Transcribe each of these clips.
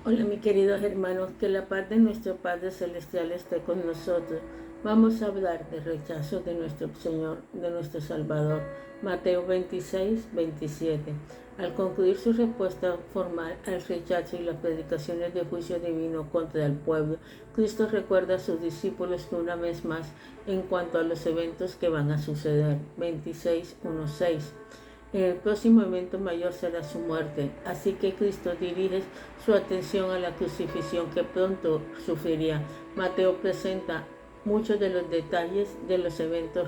Hola, mis queridos hermanos, que la paz de nuestro Padre Celestial esté con nosotros. Vamos a hablar del rechazo de nuestro Señor, de nuestro Salvador. Mateo 26, 27. Al concluir su respuesta formal al rechazo y las predicaciones de juicio divino contra el pueblo, Cristo recuerda a sus discípulos que una vez más en cuanto a los eventos que van a suceder. 26, 1, 6. En el próximo evento mayor será su muerte, así que Cristo dirige su atención a la crucifixión que pronto sufriría. Mateo presenta muchos de los detalles de los eventos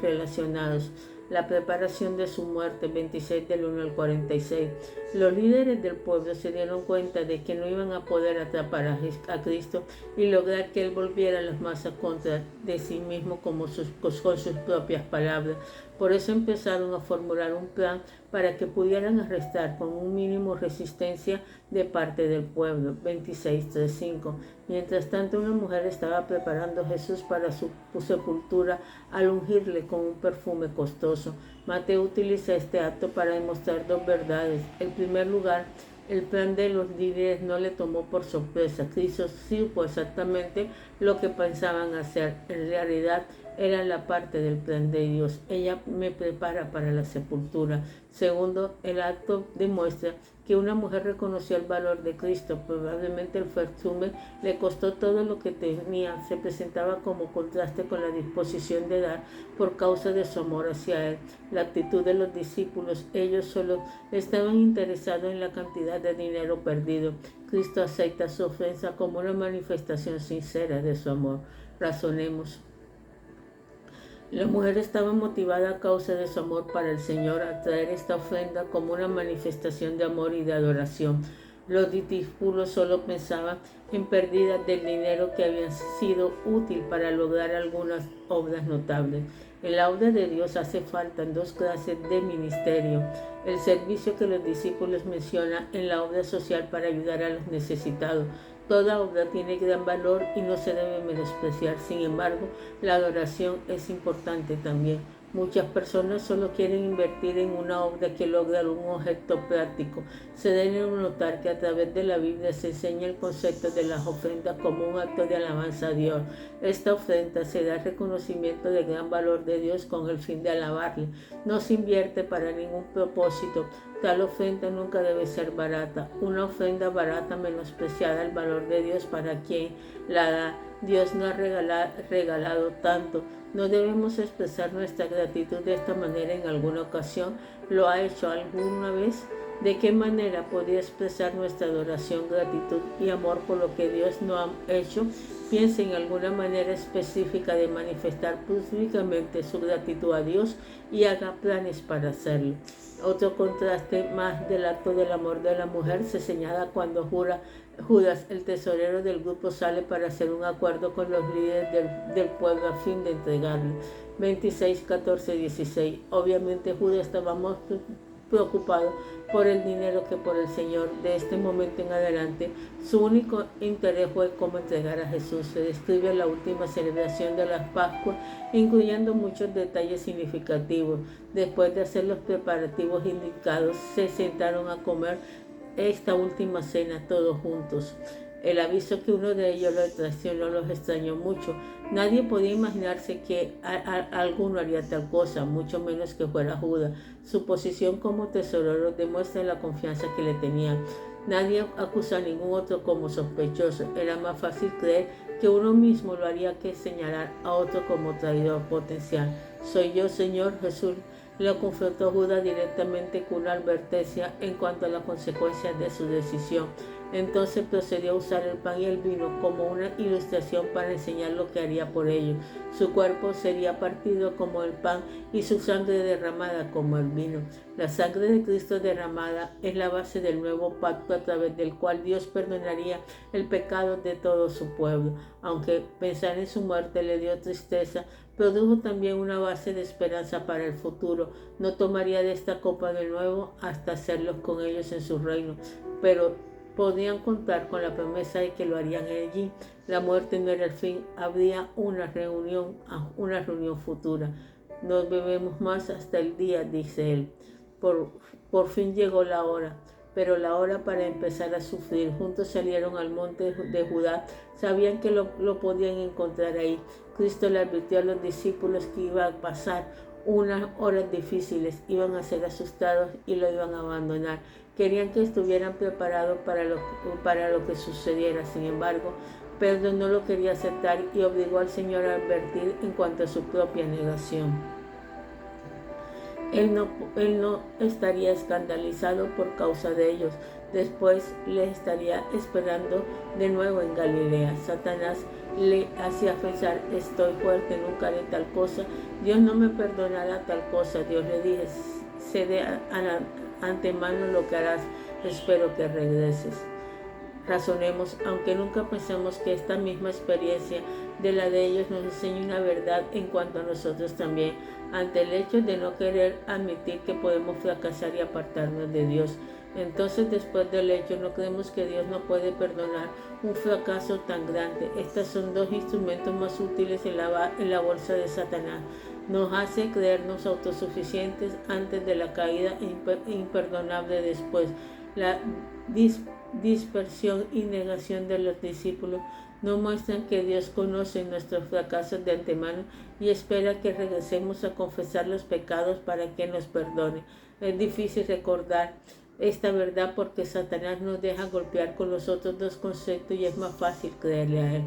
relacionados. La preparación de su muerte, 26 del 1 al 46. Los líderes del pueblo se dieron cuenta de que no iban a poder atrapar a Cristo y lograr que Él volviera a las masas contra de sí mismo con sus propias palabras. Por eso empezaron a formular un plan para que pudieran arrestar con un mínimo resistencia de parte del pueblo. 26:35. Mientras tanto, una mujer estaba preparando a Jesús para su sepultura al ungirle con un perfume costoso. Mateo utiliza este acto para demostrar dos verdades. En primer lugar, el plan de los líderes no le tomó por sorpresa. Cristo supo exactamente lo que pensaban hacer. En realidad, era la parte del plan de Dios. Ella me prepara para la sepultura. Segundo, el acto demuestra que una mujer reconoció el valor de Cristo. Probablemente el perfume le costó todo lo que tenía. Se presentaba como contraste con la disposición de dar por causa de su amor hacia Él. La actitud de los discípulos, ellos solo estaban interesados en la cantidad de dinero perdido. Cristo acepta su ofensa como una manifestación sincera de su amor. Razonemos. La mujer estaba motivada a causa de su amor para el Señor a traer esta ofrenda como una manifestación de amor y de adoración. Los discípulos solo pensaban en pérdidas del dinero que había sido útil para lograr algunas obras notables. En la obra de Dios hace falta dos clases de ministerio. El servicio que los discípulos mencionan en la obra social para ayudar a los necesitados. Toda obra tiene gran valor y no se debe menospreciar. Sin embargo, la adoración es importante también. Muchas personas solo quieren invertir en una obra que logre algún objeto práctico. Se debe notar que a través de la Biblia se enseña el concepto de las ofrendas como un acto de alabanza a Dios. Esta ofrenda se da reconocimiento del gran valor de Dios con el fin de alabarle. No se invierte para ningún propósito. Tal ofrenda nunca debe ser barata. Una ofrenda barata menospreciará el valor de Dios para quien la da. Dios nos ha regalado tanto. No debemos expresar nuestra gratitud de esta manera en alguna ocasión. ¿Lo ha hecho alguna vez? ¿De qué manera podría expresar nuestra adoración, gratitud y amor por lo que Dios nos ha hecho? Piense en alguna manera específica de manifestar públicamente su gratitud a Dios y haga planes para hacerlo. Otro contraste más del acto del amor de la mujer se señala cuando Judas, el tesorero del grupo, sale para hacer un acuerdo con los líderes del pueblo a fin de entregarle. 26, 14, 16. Obviamente Judas estaba más preocupado por el dinero que por el Señor. De este momento en adelante, su único interés fue cómo entregar a Jesús. Se describe la última celebración de las Pascuas, incluyendo muchos detalles significativos. Después de hacer los preparativos indicados, se sentaron a comer esta última cena todos juntos. El aviso que uno de ellos lo traicionó los extrañó mucho. Nadie podía imaginarse que alguno haría tal cosa, mucho menos que fuera Judas. Su posición como tesorero demuestra la confianza que le tenían. Nadie acusó a ningún otro como sospechoso. Era más fácil creer que uno mismo lo haría que señalar a otro como traidor potencial. Soy yo, Señor Jesús. Lo confrontó Judas directamente con una advertencia en cuanto a las consecuencias de su decisión. Entonces procedió a usar el pan y el vino como una ilustración para enseñar lo que haría por ellos. Su cuerpo sería partido como el pan y su sangre derramada como el vino. La sangre de Cristo derramada es la base del nuevo pacto a través del cual Dios perdonaría el pecado de todo su pueblo. Aunque pensar en su muerte le dio tristeza, produjo también una base de esperanza para el futuro. No tomaría de esta copa de nuevo hasta hacerlos con ellos en su reino, pero podían contar con la promesa de que lo harían allí. La muerte no era el fin, habría una reunión futura. Nos bebemos más hasta el día, dice él. Por fin llegó la hora. pero la hora para empezar a sufrir. Juntos salieron al monte de Judá. Sabían que lo podían encontrar ahí. Cristo le advirtió a los discípulos que iba a pasar unas horas difíciles, iban a ser asustados y lo iban a abandonar. Querían que estuvieran preparados para lo que sucediera. Sin embargo, Pedro no lo quería aceptar y obligó al Señor a advertir en cuanto a su propia negación. Él no estaría escandalizado por causa de ellos. Después le estaría esperando de nuevo en Galilea. Satanás le hacía pensar: estoy fuerte, nunca haré tal cosa. Dios no me perdonará tal cosa. Dios le dije: sé de antemano lo que harás. Espero que regreses. Razonemos, aunque nunca pensemos que esta misma experiencia de la de ellos nos enseña una verdad en cuanto a nosotros también, ante el hecho de no querer admitir que podemos fracasar y apartarnos de Dios. Entonces, después del hecho, no creemos que Dios no puede perdonar un fracaso tan grande. Estos son dos instrumentos más útiles en la bolsa de Satanás. Nos hace creernos autosuficientes antes de la caída e imperdonable después. La dispersión y negación de los discípulos nos muestran que Dios conoce nuestros fracasos de antemano y espera que regresemos a confesar los pecados para que nos perdone. Es difícil recordar esta verdad porque Satanás nos deja golpear con los otros dos conceptos y es más fácil creerle a él.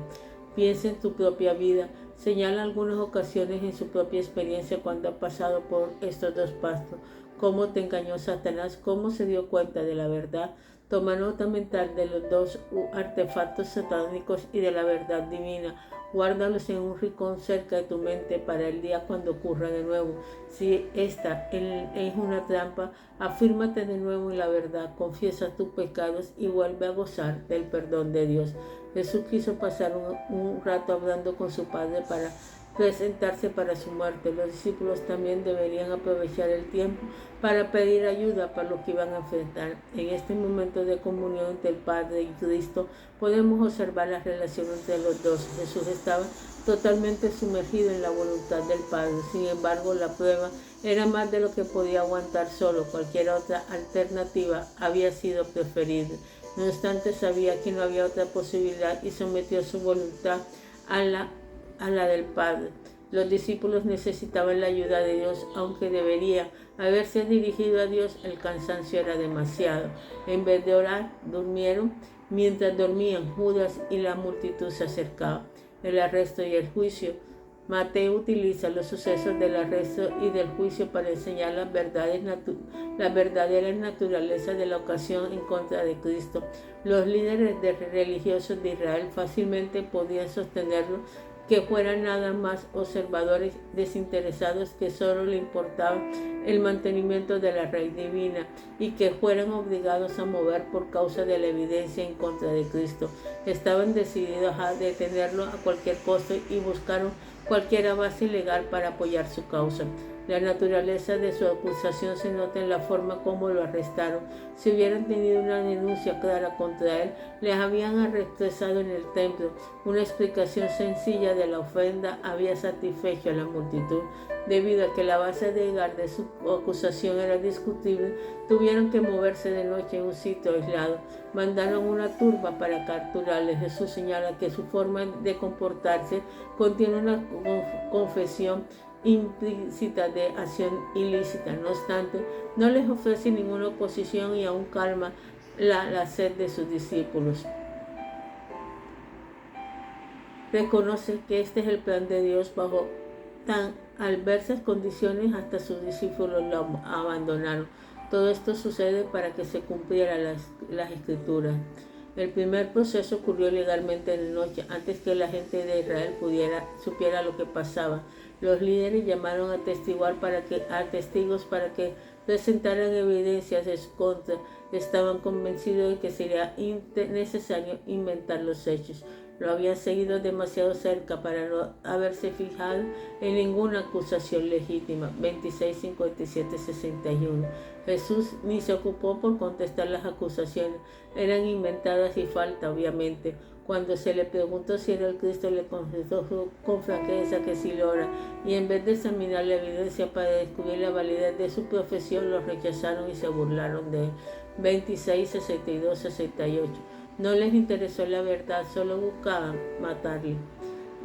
Piensa en tu propia vida. Señala algunas ocasiones en su propia experiencia cuando ha pasado por estos dos pasos. Cómo te engañó Satanás, cómo se dio cuenta de la verdad. Toma nota mental de los dos artefactos satánicos y de la verdad divina. Guárdalos en un rincón cerca de tu mente para el día cuando ocurra de nuevo. Si esta es una trampa, afírmate de nuevo en la verdad, confiesa tus pecados y vuelve a gozar del perdón de Dios. Jesús quiso pasar un rato hablando con su Padre para presentarse para su muerte. Los discípulos también deberían aprovechar el tiempo para pedir ayuda para lo que iban a enfrentar. En este momento de comunión entre el Padre y Cristo podemos observar la relación entre los dos. Jesús estaba totalmente sumergido en la voluntad del Padre. Sin embargo, la prueba era más de lo que podía aguantar solo. Cualquier otra alternativa había sido preferida. No obstante, sabía que no había otra posibilidad y sometió su voluntad a la del Padre. Los discípulos necesitaban la ayuda de Dios, aunque debería haberse dirigido a Dios, el cansancio era demasiado. En vez de orar, durmieron. Mientras dormían, Judas y la multitud se acercaban. El arresto y el juicio. Mateo utiliza los sucesos del arresto y del juicio para enseñar las verdaderas naturalezas de la ocasión en contra de Cristo. Los líderes religiosos de Israel fácilmente podían sostenerlo, que fueran nada más observadores desinteresados que solo le importaba el mantenimiento de la ley divina y que fueran obligados a mover por causa de la evidencia en contra de Cristo. Estaban decididos a detenerlo a cualquier costo y buscaron cualquier base legal para apoyar su causa. La naturaleza de su acusación se nota en la forma como lo arrestaron. Si hubieran tenido una denuncia clara contra él, les habían arrestado en el templo. Una explicación sencilla de la ofensa había satisfecho a la multitud. Debido a que la base legal de su acusación era discutible, tuvieron que moverse de noche en un sitio aislado. Mandaron una turba para capturarles. Jesús señala que su forma de comportarse contiene una confesión implícita de acción ilícita. No obstante, no les ofrece ninguna oposición y aún calma la sed de sus discípulos. Reconoce que este es el plan de Dios bajo tan adversas condiciones, hasta sus discípulos lo abandonaron. Todo esto sucede para que se cumplieran las escrituras. El primer proceso ocurrió legalmente en la noche, antes que la gente de Israel supiera lo que pasaba. Los líderes llamaron a testigos para que presentaran evidencias en su contra. Estaban convencidos de que sería necesario inventar los hechos. Lo habían seguido demasiado cerca para no haberse fijado en ninguna acusación legítima. 26, 57, 61. Jesús ni se ocupó por contestar las acusaciones. Eran inventadas y falta, obviamente. Cuando se le preguntó si era el Cristo, le confesó con franqueza que sí lo era, y en vez de examinar la evidencia para descubrir la validez de su profesión, lo rechazaron y se burlaron de él. 26, 62, 68. No les interesó la verdad, solo buscaban matarle.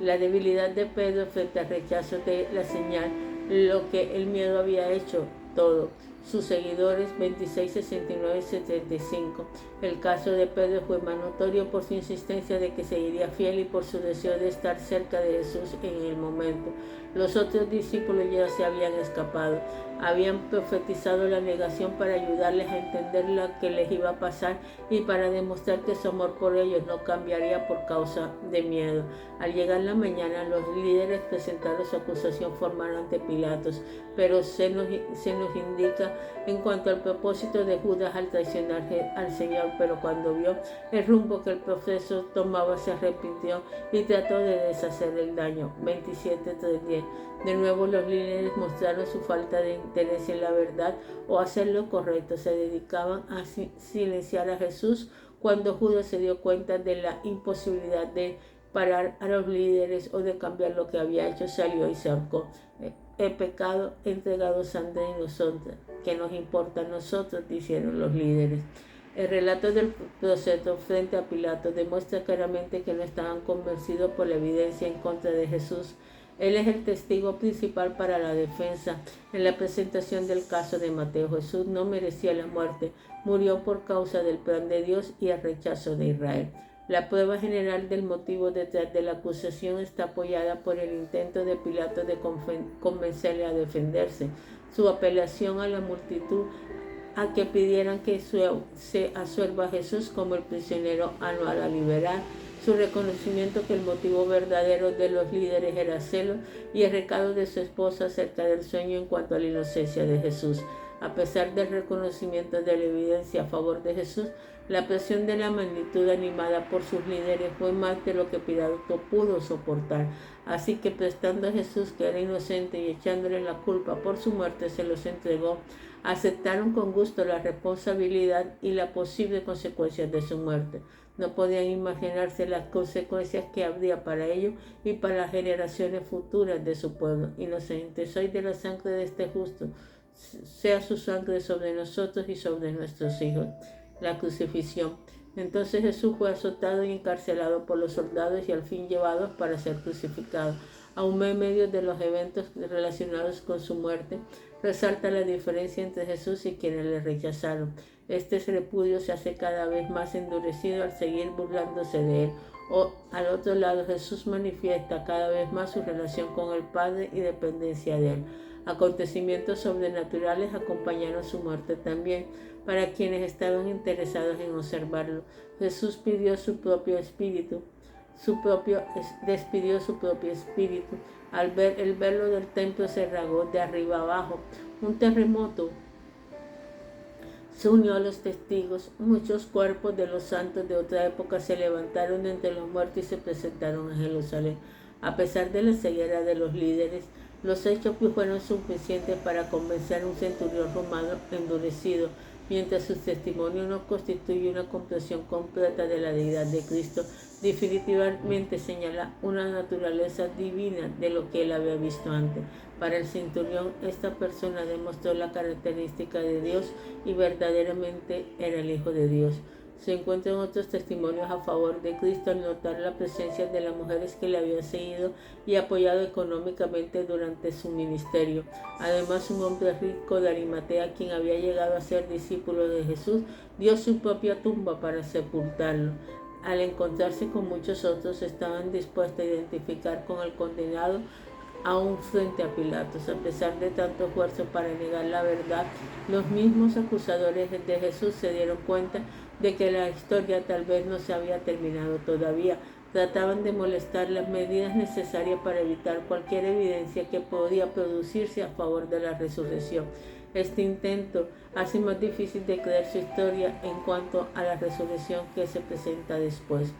La debilidad de Pedro frente al rechazo de la señal, lo que el miedo había hecho todo. Sus seguidores 26, 69 y 75. El caso de Pedro fue más notorio por su insistencia de que seguiría fiel y por su deseo de estar cerca de Jesús en el momento. Los otros discípulos ya se habían escapado. Habían profetizado la negación para ayudarles a entender lo que les iba a pasar y para demostrar que su amor por ellos no cambiaría por causa de miedo. Al llegar la mañana, los líderes presentaron su acusación formal ante Pilatos, pero se nos indica en cuanto al propósito de Judas al traicionar al Señor, pero cuando vio el rumbo que el proceso tomaba se arrepintió y trató de deshacer el daño. 27:3-10. De nuevo los líderes mostraron su falta de interés en la verdad o hacer lo correcto. Se dedicaban a silenciar a Jesús cuando Judas se dio cuenta de la imposibilidad de parar a los líderes o de cambiar lo que había hecho. Salió y se ahorcó. El pecado entregado sangre inocente. ¿Qué nos importa a nosotros?, dijeron los líderes. El relato del proceso frente a Pilato demuestra claramente que no estaban convencidos por la evidencia en contra de Jesús. Él es el testigo principal para la defensa. En la presentación del caso de Mateo, Jesús no merecía la muerte, murió por causa del plan de Dios y el rechazo de Israel. La prueba general del motivo detrás de la acusación está apoyada por el intento de Pilato de convencerle a defenderse. Su apelación a la multitud a que pidieran que se absuelva a Jesús como el prisionero anual a liberar, su reconocimiento que el motivo verdadero de los líderes era celo y el recado de su esposa acerca del sueño en cuanto a la inocencia de Jesús. A pesar del reconocimiento de la evidencia a favor de Jesús, la presión de la magnitud animada por sus líderes fue más de lo que Pilato pudo soportar. Así que prestando a Jesús, que era inocente, y echándole la culpa por su muerte, se los entregó. Aceptaron con gusto la responsabilidad y las posibles consecuencias de su muerte. No podían imaginarse las consecuencias que habría para ellos y para las generaciones futuras de su pueblo. Inocente soy de la sangre de este justo, sea su sangre sobre nosotros y sobre nuestros hijos. La crucifixión. Entonces Jesús fue azotado y encarcelado por los soldados y al fin llevado para ser crucificado. Aún en medio de los eventos relacionados con su muerte, resalta la diferencia entre Jesús y quienes le rechazaron. Este repudio se hace cada vez más endurecido al seguir burlándose de él. Al otro lado, Jesús manifiesta cada vez más su relación con el Padre y dependencia de él. Acontecimientos sobrenaturales acompañaron su muerte también. Para quienes estaban interesados en observarlo, Jesús despidió su propio espíritu. Al ver el velo del templo se rasgó de arriba abajo. Un terremoto se unió a los testigos. Muchos cuerpos de los santos de otra época se levantaron de entre los muertos y se presentaron a Jerusalén. A pesar de la ceguera de los líderes, los hechos fueron suficientes para convencer a un centurión romano endurecido. Mientras su testimonio no constituye una comprensión completa de la deidad de Cristo, definitivamente señala una naturaleza divina de lo que él había visto antes. Para el centurión, esta persona demostró la característica de Dios y verdaderamente era el Hijo de Dios. Se encuentran otros testimonios a favor de Cristo al notar la presencia de las mujeres que le habían seguido y apoyado económicamente durante su ministerio. Además, un hombre rico de Arimatea, quien había llegado a ser discípulo de Jesús, dio su propia tumba para sepultarlo. Al encontrarse con muchos otros, estaban dispuestos a identificar con el condenado aún frente a Pilatos. A pesar de tanto esfuerzo para negar la verdad, los mismos acusadores de Jesús se dieron cuenta de que la historia tal vez no se había terminado todavía. Trataban de molestar las medidas necesarias para evitar cualquier evidencia que podía producirse a favor de la resurrección. Este intento hace más difícil de creer su historia en cuanto a la resurrección que se presenta después.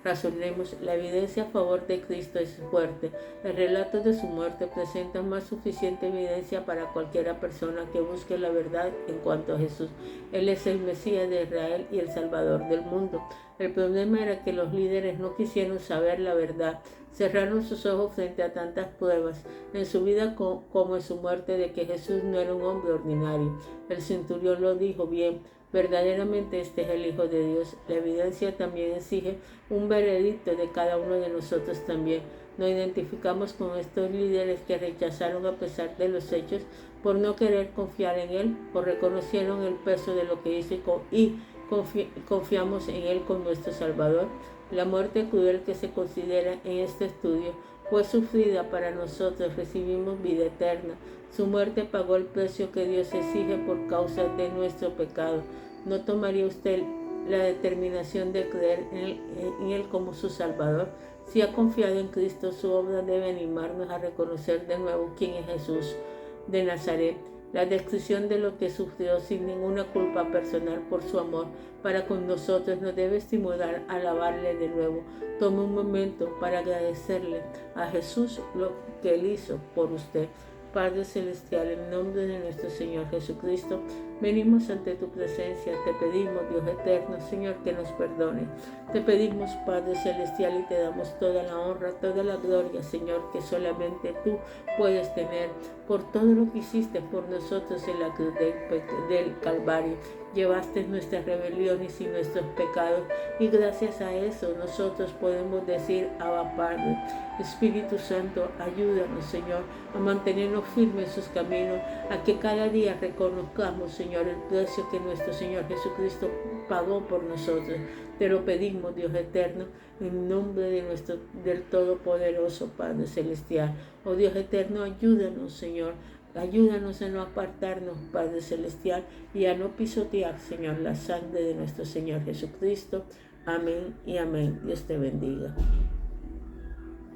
Razonemos, la evidencia a favor de Cristo es fuerte. El relato de su muerte presenta más suficiente evidencia para cualquier persona que busque la verdad en cuanto a Jesús. Él es el Mesías de Israel y el Salvador del mundo. El problema era que los líderes no quisieron saber la verdad. Cerraron sus ojos frente a tantas pruebas, en su vida como en su muerte, de que Jesús no era un hombre ordinario. El centurión lo dijo bien. Verdaderamente este es el Hijo de Dios. La evidencia también exige un veredicto de cada uno de nosotros también. Nos identificamos con estos líderes que rechazaron a pesar de los hechos por no querer confiar en Él, o reconocieron el peso de lo que hizo y confiamos en Él como nuestro Salvador. La muerte cruel que se considera en este estudio fue sufrida para nosotros, recibimos vida eterna. Su muerte pagó el precio que Dios exige por causa de nuestro pecado. ¿No tomaría usted la determinación de creer en Él como su Salvador? Si ha confiado en Cristo, su obra debe animarnos a reconocer de nuevo quién es Jesús de Nazaret. La descripción de lo que sufrió sin ninguna culpa personal por su amor para con nosotros nos debe estimular a alabarle de nuevo. Tome un momento para agradecerle a Jesús lo que Él hizo por usted. Padre Celestial, en nombre de nuestro Señor Jesucristo, venimos ante tu presencia. Te pedimos, Dios eterno, Señor, que nos perdone. Te pedimos, Padre Celestial, y te damos toda la honra, toda la gloria, Señor, que solamente tú puedes tener por todo lo que hiciste por nosotros en la cruz del Calvario. Llevaste nuestras rebeliones y nuestros pecados, y gracias a eso nosotros podemos decir: Abba Padre. Espíritu Santo, ayúdanos, Señor, a mantenernos firmes en sus caminos, a que cada día reconozcamos, Señor, el precio que nuestro Señor Jesucristo pagó por nosotros. Te lo pedimos, Dios eterno, en nombre del Todopoderoso Padre Celestial. Oh Dios eterno, ayúdanos, Señor. Ayúdanos a no apartarnos, Padre Celestial, y a no pisotear, Señor, la sangre de nuestro Señor Jesucristo. Amén y amén. Dios te bendiga.